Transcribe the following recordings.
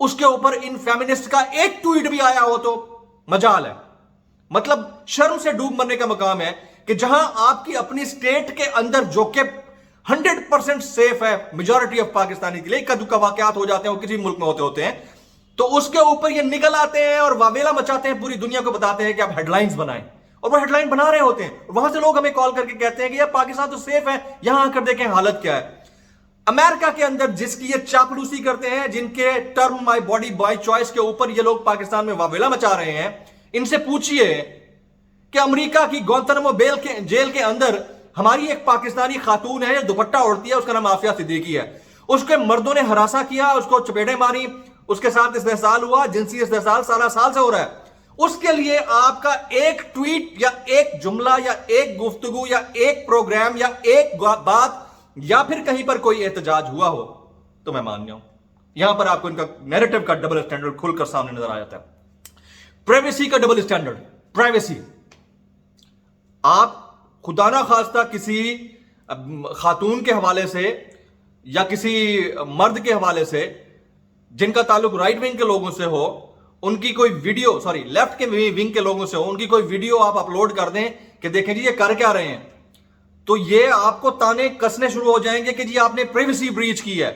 اس کے اوپر ان فیمنسٹ کا ایک ٹویٹ بھی آیا ہو تو مجال ہے. مطلب شرم سے ڈوب مرنے کا مقام ہے کہ جہاں آپ کی اپنی اسٹیٹ کے اندر جو کہ 100% سیف ہے میجورٹی آف پاکستانی کے لیے، اکا دکا واقعات ہو جاتے ہیں وہ کسی ملک میں ہوتے ہیں، تو اس کے اوپر یہ نکل آتے ہیں اور واویلا مچاتے ہیں، پوری دنیا کو بتاتے ہیں کہ آپ ہیڈ لائنز بنائیں، اور وہ ہیڈ لائن بنا رہے ہوتے ہیں. وہاں سے لوگ ہمیں کال کر کے کہتے ہیں کہ یار پاکستان تو سیف ہے، یہاں آ کر دیکھیں حالت کیا ہے. امریکہ کے اندر جس کی یہ چاپلوسی کرتے ہیں، جن کے term my body by choice کے اوپر یہ لوگ پاکستان میں واویلا مچا رہے ہیں، ان سے پوچھئے کہ امریکہ کی گوانتانامو جیل کے اندر ہماری ایک پاکستانی خاتون ہے جو دوپٹہ اوڑھتی ہے، اس کا نام عافیہ صدیقی ہے، اس کے مردوں نے ہراساں کیا، اس کو چپیڑیں ماری، اس کے ساتھ استحصال ہوا، جنسی استحصال سالہ سال سے ہو رہا ہے. اس کے لیے آپ کا ایک ٹویٹ یا ایک جملہ یا ایک گفتگو یا ایک پروگرام یا ایک بات یا پھر کہیں پر کوئی احتجاج ہوا ہو تو میں مان جاؤں. یہاں پر آپ کو ان کا نیریٹو کا ڈبل اسٹینڈرڈ کھل کر سامنے نظر آ جاتا ہے. پرائیویسی کا ڈبل اسٹینڈرڈ. پرائیویسی، آپ خدا نہ خواستہ کسی خاتون کے حوالے سے یا کسی مرد کے حوالے سے جن کا تعلق رائٹ ونگ کے لوگوں سے ہو، ان کی کوئی ویڈیو لیفٹ کے ونگ کے لوگوں سے ہو، ان کی کوئی ویڈیو آپ اپلوڈ کر دیں کہ دیکھیں جی یہ کر کیا رہے ہیں، تو یہ آپ کو تانے کسنے شروع ہو جائیں گے کہ جی آپ نے پرائیویسی بریچ کی ہے.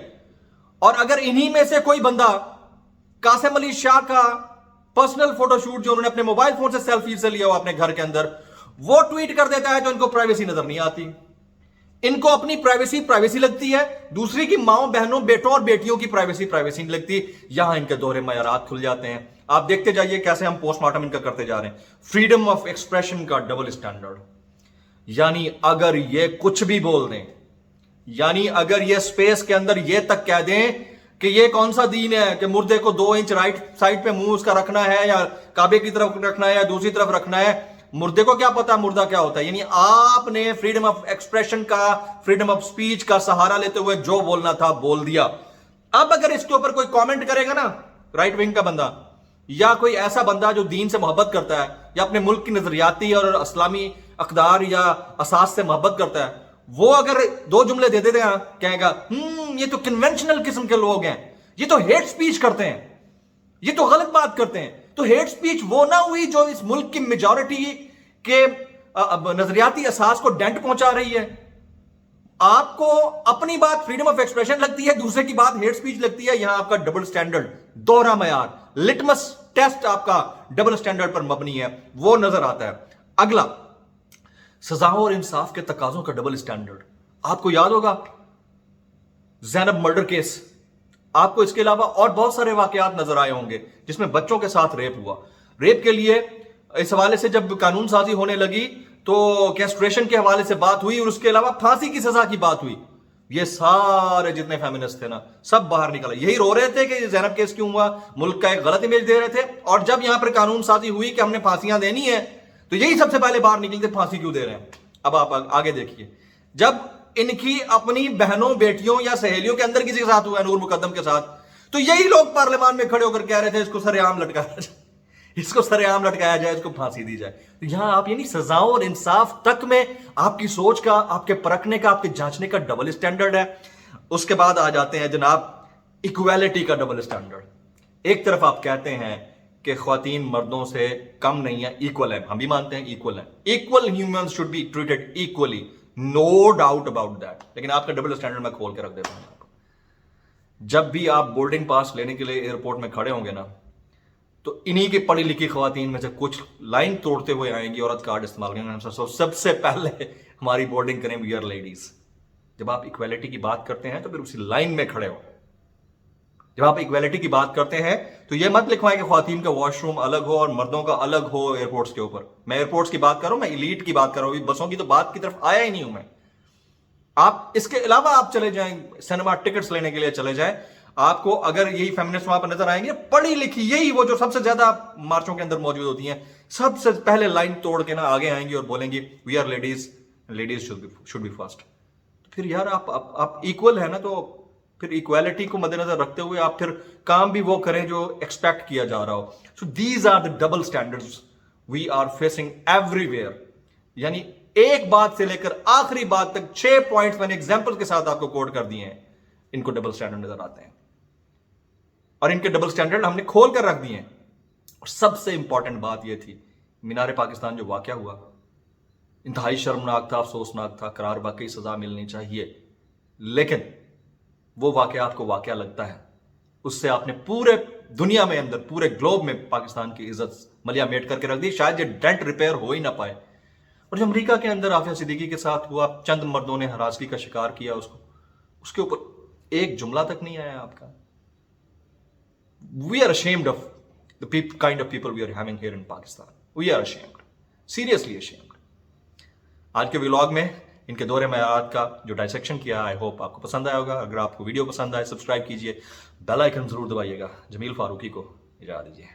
اور اگر انہی میں سے کوئی بندہ قاسم علی شاہ کا پرسنل فوٹو شوٹ جو انہوں نے اپنے موبائل فون سے سیلفی سے لیا ہوا اپنے گھر کے اندر، وہ ٹویٹ کر دیتا ہے تو ان کو پرائیویسی نظر نہیں آتی. ان کو اپنی پرائیویسی لگتی ہے، دوسری کی ماؤں بہنوں بیٹوں اور بیٹیوں کی پرائیویسی نہیں لگتی. یہاں ان کے دوہرے معیارات کھل جاتے ہیں. آپ دیکھتے جائیے کیسے ہم پوسٹ مارٹم ان کا کرتے جا رہے ہیں. فریڈم آف ایکسپریشن کا ڈبل اسٹینڈرڈ، یعنی اگر یہ کچھ بھی بول دیں، یعنی اگر یہ سپیس کے اندر یہ تک کہہ دیں کہ یہ کون سا دین ہے کہ مردے کو 2 انچ رائٹ سائڈ پہ منہ اس کا رکھنا ہے یا کعبے کی طرف رکھنا ہے یا دوسری طرف رکھنا ہے، مردے کو کیا پتا مردہ کیا ہوتا ہے. یعنی آپ نے فریڈم آف ایکسپریشن کا، فریڈم آف سپیچ کا سہارا لیتے ہوئے جو بولنا تھا بول دیا. اب اگر اس کے اوپر کوئی کامنٹ کرے گا نا، رائٹ ونگ کا بندہ یا کوئی ایسا بندہ جو دین سے محبت کرتا ہے یا اپنے ملک کی نظریاتی اور اسلامی اقدار یا اساس سے محبت کرتا ہے، وہ اگر 2 جملے دے دیتے ہیں کہے گا یہ تو کنونشنل قسم کے لوگ ہیں، یہ تو ہیٹ سپیچ کرتے ہیں، یہ تو غلط بات کرتے ہیں. تو ہیٹ سپیچ وہ نہ ہوئی جو اس ملک کی میجورٹی کے نظریاتی اساس کو ڈینٹ پہنچا رہی ہے. آپ کو اپنی بات فریڈم آف ایکسپریشن لگتی ہے، دوسرے کی بات ہیٹ سپیچ لگتی ہے. یہاں آپ کا ڈبل سٹینڈرڈ، دوہرا معیار، لٹمس ٹیسٹ آپ کا ڈبل سٹینڈرڈ پر مبنی ہے، وہ نظر آتا ہے. اگلا، سزاؤں اور انصاف کے تقاضوں کا ڈبل سٹینڈرڈ. آپ کو یاد ہوگا زینب مرڈر کیس، آپ کو اس کے علاوہ اور بہت سارے واقعات نظر آئے ہوں گے جس میں بچوں کے ساتھ ریپ ہوا. ریپ کے لیے اس حوالے سے جب قانون سازی ہونے لگی تو کیسٹریشن کے حوالے سے بات ہوئی اور اس کے علاوہ پھانسی کی سزا کی بات ہوئی. یہ سارے جتنے فیمنسٹ تھے نا سب باہر نکلے، یہی رو رہے تھے کہ زینب کیس کیوں ہوا، ملک کا ایک غلط امیج دے رہے تھے. اور جب یہاں پر قانون سازی ہوئی کہ ہم نے پھانسیاں دینی ہے تو یہی سب سے پہلے باہر نکلتے پھانسی کیوں دے رہے ہیں. اب آپ آگے دیکھیے، جب ان کی اپنی بہنوں بیٹیوں یا سہیلیوں کے اندر کسی کے ساتھ ہوا ہے، نور مقدم کے ساتھ، تو یہی لوگ پارلیمان میں کھڑے ہو کر کہہ رہے تھے اس کو سر عام لٹکایا جائے، اس کو سر عام لٹکایا جائے، اس کو پھانسی دی جائے. تو یہاں آپ یعنی سزاؤں اور انصاف تک میں آپ کی سوچ کا، آپ کے پرکھنے کا، آپ کے جانچنے کا ڈبل سٹینڈرڈ ہے. اس کے بعد آ جاتے ہیں جناب ایکویلٹی کا ڈبل سٹینڈرڈ. ایک طرف آپ کہتے ہیں کہ خواتین مردوں سے کم نہیں ہیں، ایکول ہیں، ہم بھی مانتے ہیں ایکول ہیں، equal humans should be treated equally, no doubt about that. لیکن آپ کا ڈبل سٹینڈرڈ میں کھول کے رکھ دیتا ہوں. جب بھی آپ بورڈنگ پاس لینے کے لیے ایئرپورٹ میں کھڑے ہوں گے نا تو انہی کی پڑھی لکھی خواتین میں سے کچھ لائن توڑتے ہوئے آئیں گی، عورت کارڈ استعمال کریں گے، سب سے پہلے ہماری بورڈنگ کریں وی آر لیڈیز. جب آپ ایکویلٹی کی بات کرتے ہیں تو پھر اسی لائن میں کھڑے ہو. جب آپ ایکویلٹی کی بات کرتے ہیں تو یہ مت لکھوائیں کہ خواتین کا واش روم الگ ہو اور مردوں کا الگ ہو ایئرپورٹس کے اوپر. میں ایئرپورٹس کی بات کر رہا ہوں، میں ایلیٹ کی بات کر رہا ہوں، بسوں کی تو بات کی طرف آیا ہی نہیں ہوں میں. آپ اس کے علاوہ آپ چلے جائیں سینما ٹکٹس لینے کے لیے چلے جائیں، آپ کو اگر یہی فیمنسٹ وہاں پر نظر آئیں گے، پڑھی لکھی یہی وہ جو سب سے زیادہ مارچوں کے اندر موجود ہوتی ہیں، سب سے پہلے لائن توڑ کے نا آگے آئیں گی اور بولیں گی we are ladies, ladies should be first. پھر یار آپ ایکول ہیں نا، تو پھر ایکویلٹی کو مد نظر رکھتے ہوئے آپ پھر کام بھی وہ کریں جو ایکسپیکٹ کیا جا رہا ہو. So these are the double standards we are facing everywhere ویئر. یعنی ایک بات سے لے کر آخری بات تک 6 پوائنٹس میں نے ایگزامپل کے ساتھ آپ کو کوٹ کر دیے ہیں، ان کو ڈبل اسٹینڈرڈ نظر آتے ہیں. اور ان کے ڈبل سٹینڈرڈ ہم نے کھول کر رکھ دیے ہیں. اور سب سے امپورٹنٹ بات یہ تھی مینار پاکستان جو واقعہ ہوا انتہائی شرمناک تھا, افسوسناک تھا, قرار واقعی سزا ملنی چاہیے, لیکن وہ واقعہ آپ کو واقعہ لگتا ہے, اس سے آپ نے پورے دنیا میں اندر پورے گلوب میں پاکستان کی عزت ملیا میٹ کر کے رکھ دی, شاید یہ ڈینٹ ریپیئر ہو ہی نہ پائے. اور جو امریکہ کے اندر عافیہ صدیقی کے ساتھ ہوا, چند مردوں نے ہراسگی کا شکار کیا اس کو, اس کے اوپر ایک جملہ تک نہیں آیا آپ کا. We are ashamed of the kind of people we are having here in Pakistan. We are ashamed. Seriously ashamed. آج کے ولاگ میں ان کے دورے معیارات کا جو ڈائسیکشن کیا, آئی ہوپ آپ کو پسند آیا ہوگا. اگر آپ کو ویڈیو پسند آئے سبسکرائب کیجئے, بیل آئیکن ضرور دبائیے گا. جمیل فاروقی کو اجازت دیجیے.